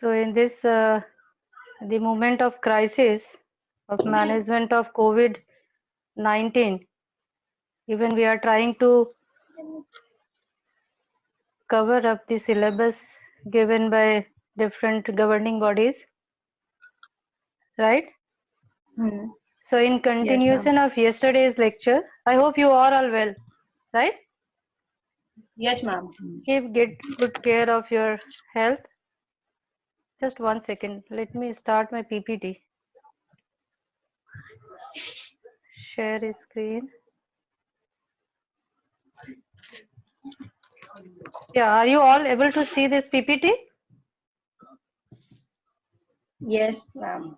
So in this the moment of crisis of management of COVID-19, even we are trying to cover up the syllabus given by different governing bodies, right? So in Yes, ma'am. continuation of yesterday's lecture, I hope you are all well, right? Yes, ma'am. Get good care of your health. Just 1 second. Let me start my PPT. Share screen. Yeah, are you all able to see this PPT? Yes, ma'am.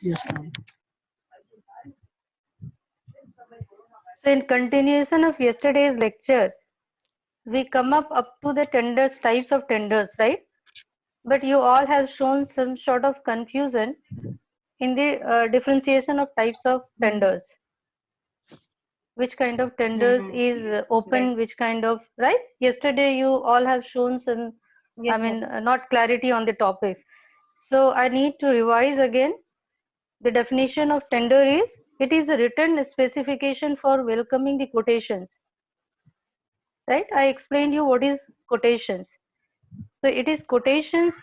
Yes, ma'am. So in continuation of yesterday's lecture, we come up to the tenders, types of tenders, right? But you all have shown some sort of confusion in the differentiation of types of tenders. Which kind of tenders is Right. open, which kind of, right? Yesterday you all have shown some, Yes, ma'am. not clarity on the topics. So I need to revise again. The definition of tender is, it is a written specification for welcoming the quotations, right? I explained you what is quotations. So it is quotations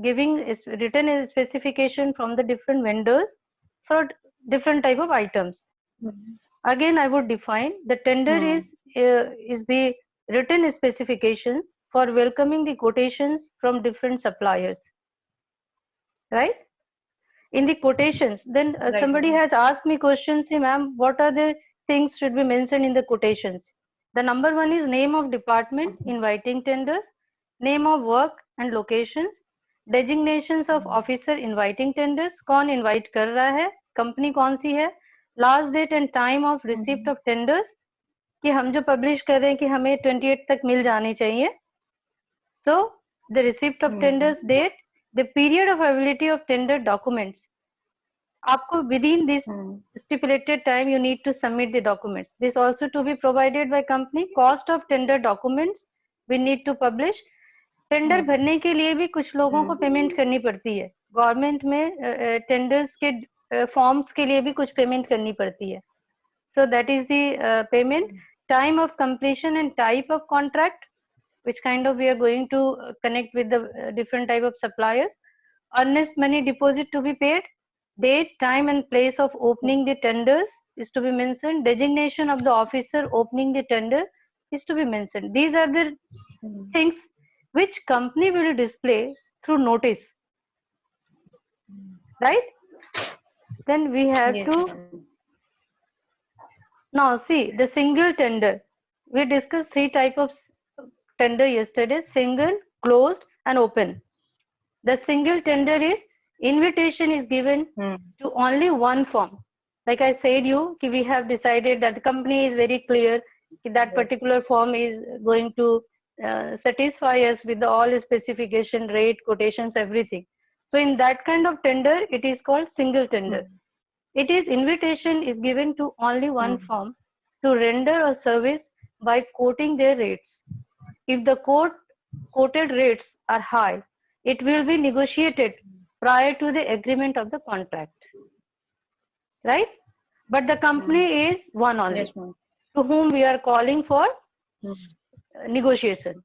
giving written specification from the different vendors for different type of items. Again, I would define the tender is the written specifications for welcoming the quotations from different suppliers, right? In the quotations, then Right, somebody ma'am. has asked me questions, say, ma'am, what are the things should be mentioned in the quotations? The number one is name of department inviting tenders, name of work and locations, designations of officer inviting tenders, कौन invite कर रहा है, company कौन सी है, last date and time of receipt of tenders, कि हम जो publish कर रहे हैं कि हमें 28 तक मिल जाने चाहिए. So the receipt of tenders date, the period of availability of tender documents. आपको within this stipulated time you need to submit the documents. This also to be provided by company. Cost of tender documents we need to publish. Tender भरने के लिए भी कुछ लोगों को payment करनी पड़ती है. गवर्नमेंट में टेंडर्स के फॉर्म्स के लिए भी कुछ पेमेंट करनी पड़ती है. So that is the payment. Time of completion and type of contract, which kind of we are going to connect with the different type of suppliers. Earnest money deposit to be paid. Date, time and place of opening the tenders is to be mentioned. Designation of the officer opening the tender is to be mentioned. These are the things which company will display through notice, right? Then we have Yes, to, ma'am. now see the single tender. We discussed three type of tender yesterday: single, closed and open. The single tender is invitation is given to only one firm. Like I said you, we have decided that the company is very clear that Yes. particular firm is going to satisfy us with the all specification, rate, quotations, everything. So in that kind of tender, it is called single tender. It is invitation is given to only one firm to render a service by quoting their rates. If the quoted rates are high, it will be negotiated prior to the agreement of the contract, right? But the company is one only, Yes, ma'am. to whom we are calling for negotiation,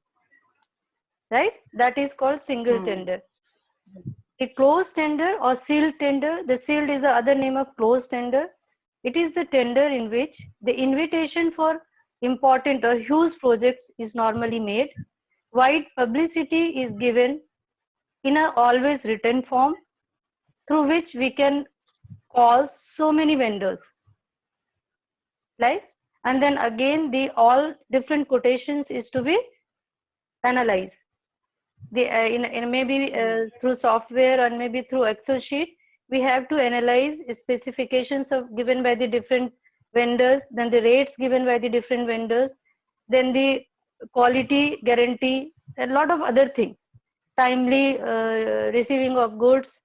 right? That is called single tender. A closed tender or sealed tender, the sealed is the other name of closed tender. It is the tender in which the invitation for important or huge projects is normally made. Wide publicity is given in a always written form through which we can call so many vendors, right? And then again the all different quotations is to be analyzed. The in maybe through software or maybe through Excel sheet, we have to analyze specifications of given by the different vendors, then the rates given by the different vendors, then the quality guarantee, a lot of other things, timely receiving of goods,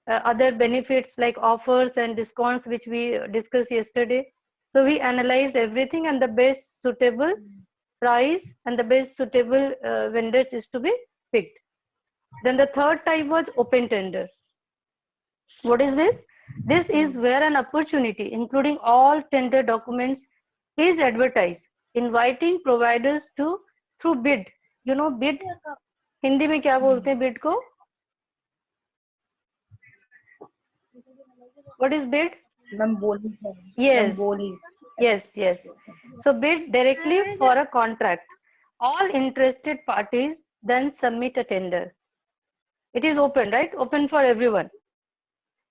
other benefits like offers and discounts which we discussed yesterday. So we analyzed everything and the best suitable price and the best suitable vendors is to be picked. Then the third type was open tender. What is this? This is where an opportunity, including all tender documents, is advertised, inviting providers to through bid. You know bid. Hindi में क्या बोलते हैं bid को? What is bid? Ma'am बोली है। Yes. Ma'am बोली। Yes. So bid directly for a contract. All interested parties then submit a tender. It is open, right? Open for everyone.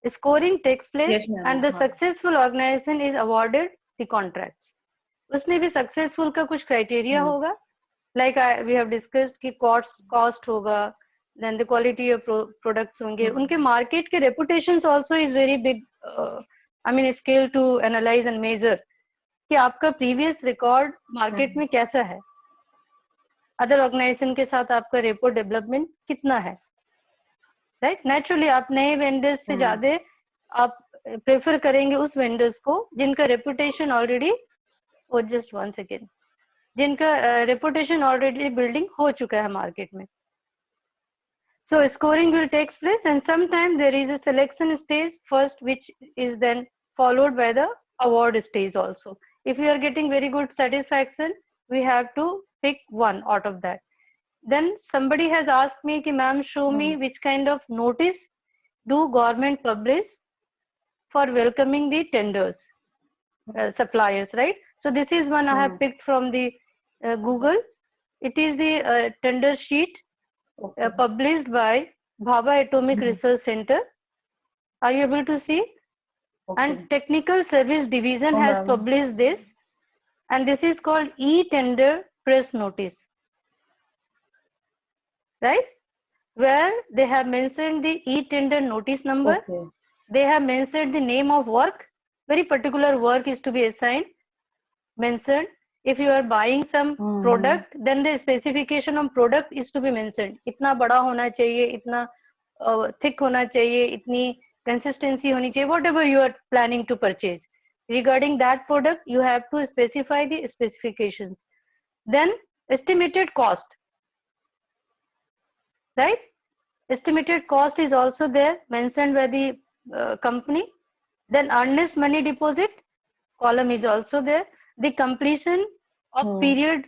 Scoring takes place Yes, ma'am. and the successful organization is awarded the contracts. उसमें भी successful का कुछ criteria होगा. Like we have discussed कि cost होगा, then the quality of products होंगे. उनके market के reputations also is very big. I mean scale to analyze and measure. कि आपका previous record market में कैसा है, other organization के साथ आपका rapport development कितना है, right? Naturally आप नए vendors से ज़्यादा आप prefer करेंगे उस vendors को जिनका reputation already, oh just one second, जिनका reputation already building हो चुका है market में. So scoring will take place and sometimes there is a selection stage first which is then followed by the award stage also. If you are getting very good satisfaction, we have to pick one out of that. Then somebody has asked me, ma'am, show me which kind of notice do government publish for welcoming the tenders, suppliers, right? So this is one I have picked from the Google. It is the tender sheet published by Bhabha Atomic Research Center. Are you able to see? And Technical Service Division has published this, and this is called e-tender press notice, right? Where they have mentioned the e-tender notice number. They have mentioned the name of work. Very particular work is to be assigned, mentioned. If you are buying some product, then the specification of product is to be mentioned. इतना बड़ा होना चाहिए, इतना thick होना चाहिए, इतनी consistency होनी चाहिए. Whatever you are planning to purchase, regarding that product, you have to specify the specifications. Then estimated cost, right? Estimated cost is also there, mentioned by the company. Then earnest money deposit column is also there. The completion of period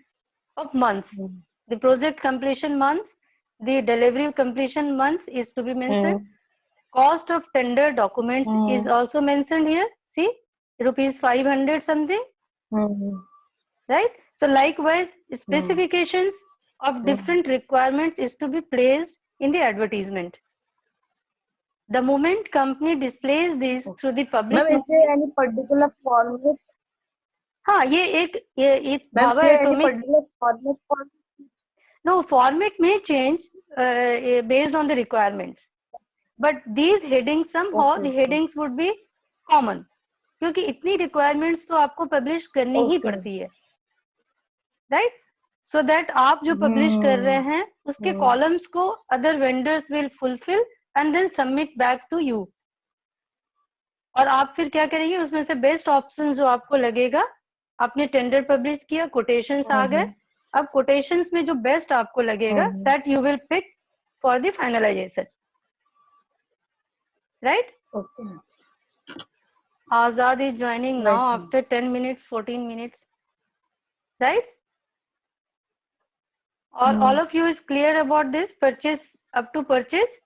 of months, the project completion months, the delivery completion months is to be mentioned. Cost of tender documents is also mentioned here. See, rupees 500 something, right? So likewise, specifications of different requirements is to be placed in the advertisement. The moment company displays this through the public. Ma'am, is there any particular format? हाँ, ये Bhabha Atomic. No, format may change based on the requirements, but these headings somehow the headings would be common, क्योंकि इतनी requirements तो आपको publish करनी ही पड़ती है, right? So that आप जो publish कर रहे हैं उसके columns को other vendors will fulfill and then submit back to you. और आप फिर क्या करेंगे, उसमें से बेस्ट ऑप्शन जो आपको लगेगा, आपने टेंडर पब्लिश किया, कोटेशंस आ गए, अब कोटेशंस में जो बेस्ट आपको लगेगा that you will pick for the finalization, right? Azad is joining now after 10 minutes 14 minutes, right? All of you is clear about this purchase, up to purchase?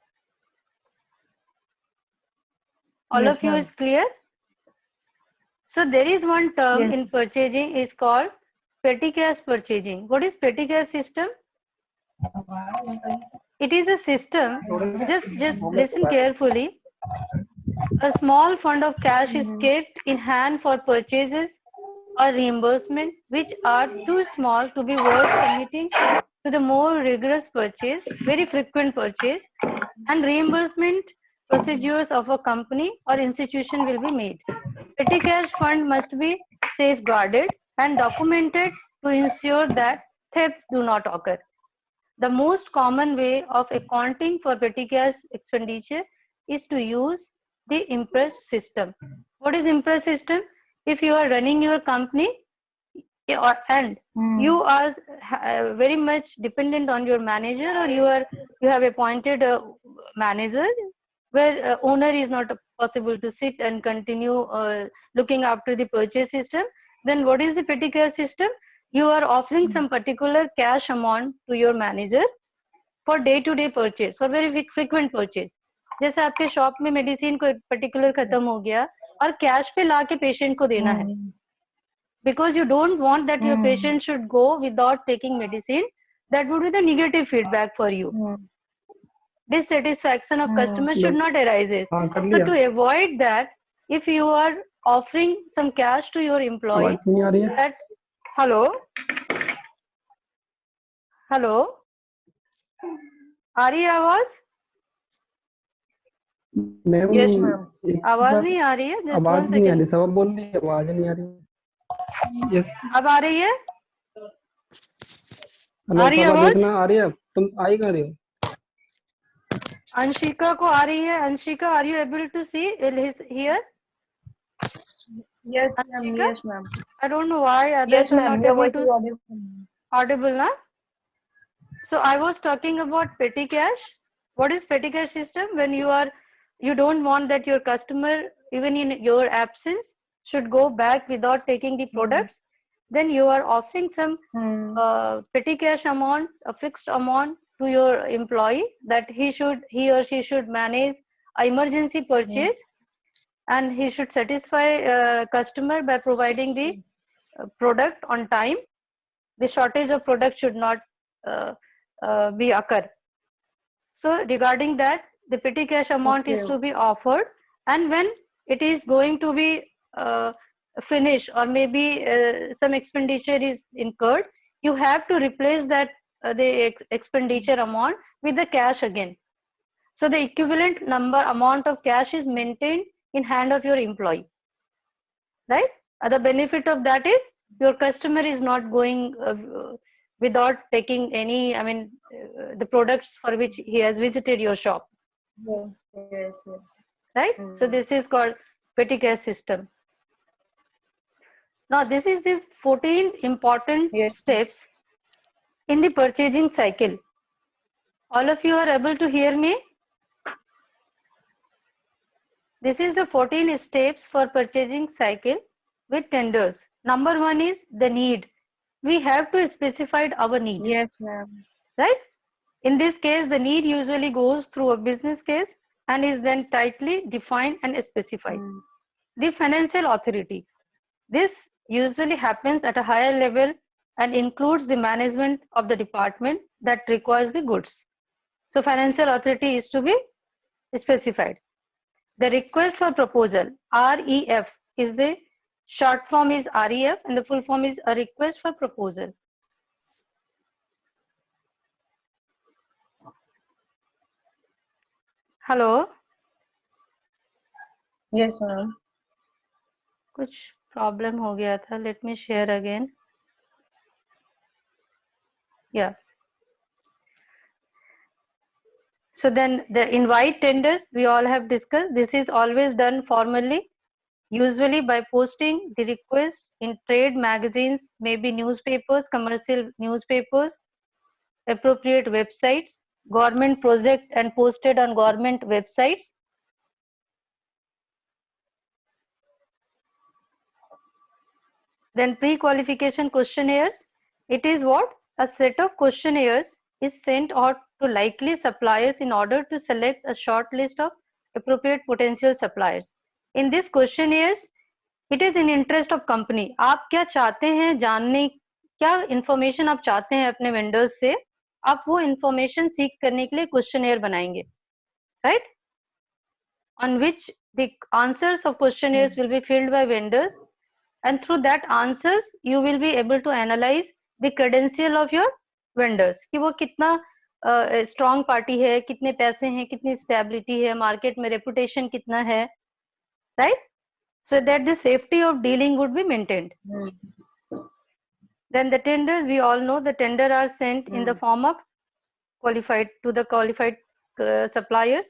All of you is clear? So there is one term in purchasing is called petty cash purchasing. What is petty cash system? It is a system, just listen carefully. A small fund of cash is kept in hand for purchases or reimbursement which are too small to be worth submitting to the more rigorous purchase, very frequent purchase, and reimbursement procedures of a company or institution will be made. Petty cash fund must be safeguarded and documented to ensure that thefts do not occur. The most common way of accounting for petty cash expenditure is to use the Impress system. What is Impress system? If you are running your company, and you are very much dependent on your manager, or you have appointed a manager where owner is not possible to sit and continue looking after the purchase system. Then what is the petty cash system? You are offering some particular cash amount to your manager for day to day purchase, for very frequent purchase. जैसे आपके shop में medicine कोई particular खत्म हो गया और cash पे ला के पेशेंट को देना है, because you don't want that your patient should go without taking medicine. That would be the negative feedback for you. Dissatisfaction of customer should not arise. So to avoid that, if you are offering some cash to your employee, that hello आ रही है आवाज? Yes, ma'am. आवाज नहीं आ रही है? Just आवाज one नहीं आ second. रही, सब बोल रही है, आवाज नहीं आ रही। यस, अब आ रही है? हेलो, आ रही है सब आवाज? देखना आ रही है, तुम आई कहाँ रही हो? अंशिका को आ रही है। Anshika, are you able to see here? Yes, ma'am. Anshika? Yes, ma'am. I don't know why others Yes, are ma'am. not Your able voice is to audible, na? So I was talking about petty cash. What is petty cash system? When you don't want that your customer, even in your absence, should go back without taking the products, then you are offering some petty cash amount, a fixed amount to your employee, that he or she should manage a emergency purchase, and he should satisfy customer by providing the product on time. The shortage of product should not be occur. So regarding that, the petty cash amount is to be offered, and when it is going to be finished, or maybe some expenditure is incurred, you have to replace that the expenditure amount with the cash again. So the equivalent amount of cash is maintained in hand of your employee, right? The benefit of that is your customer is not going without taking any, the products for which he has visited your shop. Yes. Right? So this is called petty cash system. Now this is the 14 important steps in the purchasing cycle. All of you are able to hear me? This is the 14 steps for purchasing cycle with tenders. Number 1 is the need. We have to specify our need. Yes, ma'am. Right? In this case, the need usually goes through a business case and is then tightly defined and specified. The financial authority. This usually happens at a higher level and includes the management of the department that requires the goods. So financial authority is to be specified. The request for proposal, REF, is the short form is REF and the full form is a request for proposal. Hello? Yes, ma'am. कुछ problem हो गया था. Let me share again. Yeah. So then the invite tenders we all have discussed. This is always done formally, usually by posting the request in trade magazines, maybe newspapers, commercial newspapers, appropriate websites, government project, and posted on government websites. Then pre-qualification questionnaires. It is what? A set of questionnaires is sent out to likely suppliers in order to select a short list of appropriate potential suppliers. In this questionnaires, it is in interest of company. आप क्या चाहते हैं जानने, क्या information आप चाहते हैं अपने vendors से, आप वो information seek करने के लिए questionnaire बनाएंगे, right? On which the answers of questionnaires will be filled by vendors, and through that answers you will be able to analyze the credential of your vendors, कि वो कितना strong party है, कितने पैसे हैं, कितनी stability है, market में reputation कितना है, right? So that the safety of dealing would be maintained. Then the tenders, we all know the tender are sent in the form of qualified suppliers.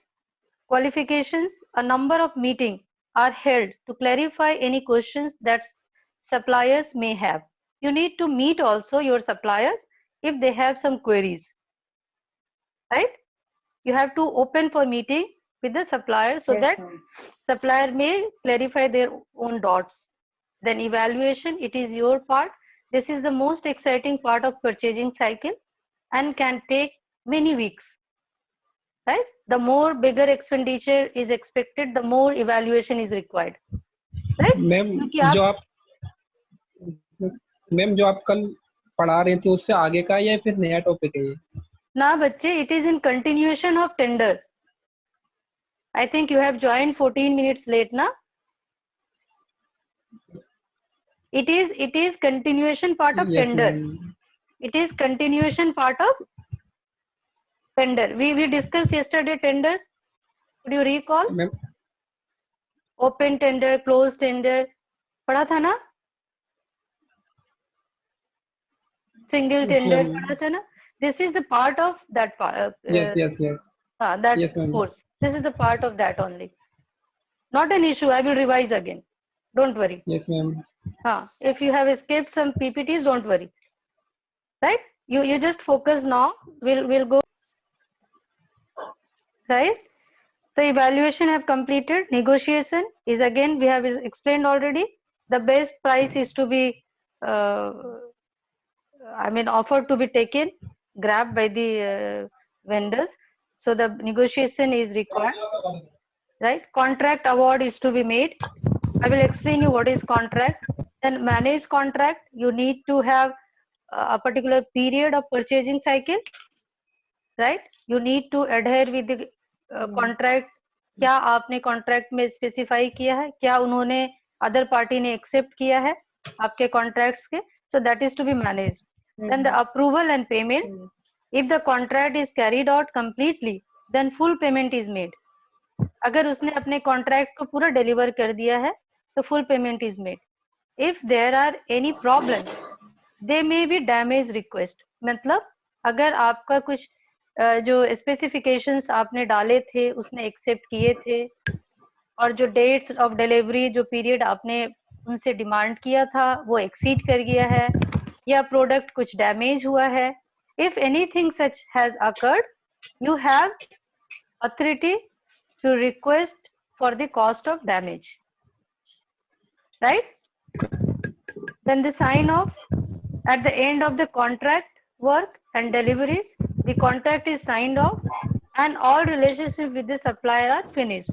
Qualifications, a number of meetings are held to clarify any questions that suppliers may have. you need to meet also your suppliers if they have some queries, right? You have to open for meeting with the supplier so Yes, that ma'am. supplier may clarify their own doubts. Then evaluation, it is your part. This is the most exciting part of purchasing cycle and can take many weeks, right? The more bigger expenditure is expected, the more evaluation is required, right? Ma'am क्योंकि जो आप आप ma'am जो आप कल पढ़ा रहे थे उससे आगे का या फिर नया टॉपिक है ये? ना बच्चे, it is in continuation of tender. I think you have joined 14 minutes late na. It is continuation part of Yes, tender. ma'am. It is continuation part of tender. We discussed yesterday tenders. Could you recall? Ma'am Open tender, closed tender. पढ़ा था ना? Single yes, tender ma'am. पढ़ा था ना? This is the part of that part. Yes, yes, yes. That Yes, ma'am. course. This is the part of that only. Not an issue. I will revise again. Don't worry. Yes, ma'am. If you have escaped some PPTs, don't worry. Right? You just focus now. We'll go. Right? The evaluation have completed. Negotiation is again we have explained already. The best price is to be, offered to be taken, grabbed by the vendors. So the negotiation is required. Right? Contract award is to be made. I will explain you what is contract. Then manage contract. You need to have a particular period of purchasing cycle, right? You need to adhere with the contract. क्या आपने contract में specify किया है, क्या उन्होंने other party ने accept किया है आपके कॉन्ट्रैक्ट्स के, so that is to be managed. Then the approval and payment. If the contract is carried out completely, then full payment is made. अगर उसने अपने कॉन्ट्रैक्ट को पूरा डिलीवर कर दिया है तो full payment is made. If there are any problem, they may be damage request. मतलब अगर आपका कुछ जो स्पेसिफिकेशंस आपने डाले थे उसने एक्सेप्ट किए थे और जो डेट्स ऑफ डिलीवरी, जो पीरियड आपने उनसे डिमांड किया था वो एक्सीड कर गया है या प्रोडक्ट कुछ डैमेज हुआ है, if anything such has occurred, you have authority to request for the cost of damage, right? Then the sign off at the end of the contract work and deliveries, the contract is signed off and all relationship with the supplier are finished.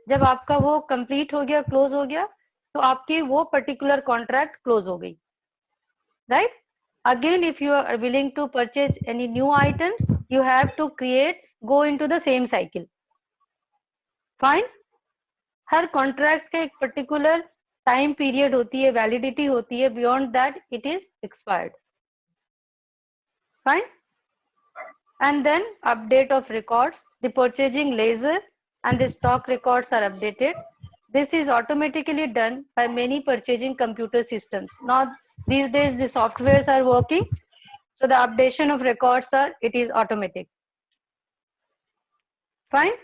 जब आपका वो complete हो गया, close हो गया, तो आपकी वो particular contract close हो गई, right? Again, if you are willing to purchase any new items, you have to go into the same cycle. Fine? Her contract का एक पर्टिकुलर टाइम पीरियड होती है, वैलिडिटी होती है, beyond that it is expired. Fine? And then update of records, the purchasing ledger and the stock records are updated. This is automatically done by many purchasing computer systems. Now these days the softwares are working, so the updation of records it is automatic. Fine?